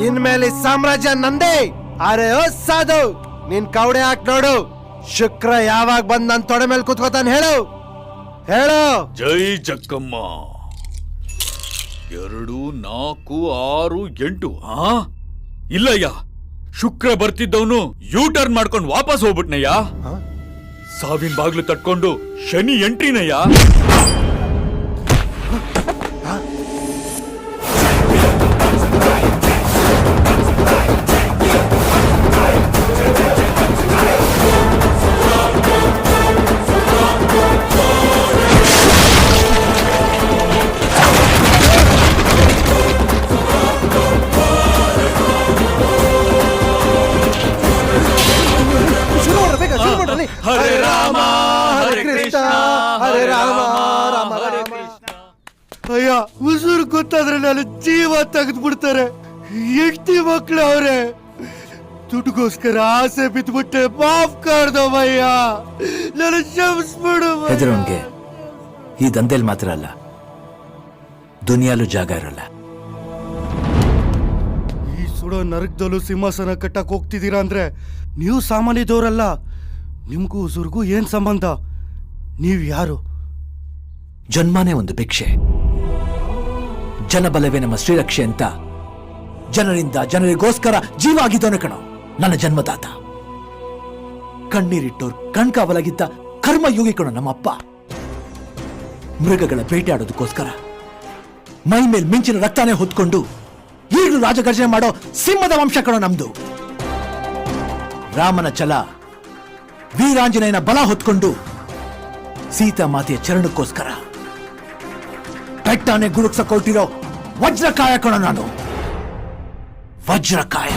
ಇನ್ಮೇಲೆ ಈ ಸಾಮ್ರಾಜ್ಯ ನಂದೇ. ಅರೆ ಓ ಸಾಧು, ನಿನ್ ಕವಡೆ ಹಾಕ್ ನೋಡು. ಶುಕ್ರ ಯಾವಾಗ ಬಂದ್ ನನ್ ತೊಡೆ ಮೇಲೆ ಕುತ್ಕೋತಾನೆ ಹೇಳು ಹೇಳು. ಜೈ ಜಕ್ಕಮ್ಮ. 2, 4, 6, 8. ಇಲ್ಲಯ್ಯ, ಶುಕ್ರ ಬರ್ತಿದ್ದವನು ಯೂ ಟರ್ನ್ ಮಾಡ್ಕೊಂಡು ವಾಪಸ್ ಹೋಗ್ಬಿಟ್ನಯ್ಯ. ಸಾವಿನ ಬಾಗ್ಲು ತಟ್ಕೊಂಡು ಶನಿ ಎಂಟ್ರಿನಯ್ಯ. ಹರೇ ರಾಮ ಹರೇ ಕೃಷ್ಣ ಹರೇ ರಾಮ ರಾಮ ಹರೇ ಕೃಷ್ಣ. ಅಯ್ಯ, ಉಸಿರು ಗೊತ್ತಾದ್ರೆ ನಾನು ಜೀವ ತೆಗೆದು ಬಿಡ್ತಾರೆ. ಹೆಂಡತಿ ಮಕ್ಳು ಅವ್ರೆ, ದುಡ್ಡುಗೋಸ್ಕರ ಆಸೆ ಬಿದ್ಬಿಟ್ಟೆ. ಮಾಫ್ ಕಾರ್ದವಯ್ಯ, ನಾನು ಕ್ಷಮಿಸ್ಬಿಡು. ಹೆದರೋನ್ಗೆ ಈ ದಂಧೆಲ್ ಮಾತ್ರ ಅಲ್ಲ, ದುನಿಯಾಲು ಜಾಗ ಇರಲ್ಲ. ಈ ಸುಡೋ ನರಕದಲ್ಲೂ ಸಿಂಹಾಸನ ಕಟ್ಟಕ್ ಹೋಗ್ತಿದ್ದೀರಾ ಅಂದ್ರೆ ನೀವು ಸಾಮಾನ್ಯದವರಲ್ಲ. ನಿಮ್ಗೂ ಉಸುರ್ಗೂ ಏನ್ ಸಂಬಂಧ? ನೀವ್ ಯಾರು? ಜನ್ಮನೇ ಒಂದು ಭಿಕ್ಷೆ, ಜನಬಲವೇ ನಮ್ಮ ಶ್ರೀರಕ್ಷೆ ಅಂತ ಜನರಿಂದ ಜನರಿಗೋಸ್ಕರ ಜೀವ ಆಗಿದ್ದವನು ಕಣೋ ನನ್ನ ಜನ್ಮದಾತ. ಕಣ್ಣೀರಿಟ್ಟೋರ್ ಕಣ್ಕಾವಲಾಗಿದ್ದ ಕರ್ಮಯೋಗಿ ಕಣೋ ನಮ್ಮಪ್ಪ. ಮೃಗಗಳ ಬೇಟೆಯಾಡೋದಕ್ಕೋಸ್ಕರ ಮೈ ಮೇಲ್ ಮಿಂಚಿನ ರಕ್ತಾನೇ ಹೊತ್ಕೊಂಡು ಈಗಲೂ ರಾಜಗರ್ಜನೆ ಮಾಡೋ ಸಿಂಹದ ವಂಶ ಕಣೋ ನಮ್ದು. ರಾಮನ ಛಲ, ವೀರಾಂಜನೇಯನ ಬಲ ಹೊತ್ಕೊಂಡು ಸೀತಾ ಮಾತೆಯ ಚರಣಕ್ಕೋಸ್ಕರ ಬೆಟ್ಟಾನೆ ಗುಡುಕ್ಸಕೊಟ್ಟಿರೋ ವಜ್ರಕಾಯ ಕಣ ನಾನು. ವಜ್ರಕಾಯ.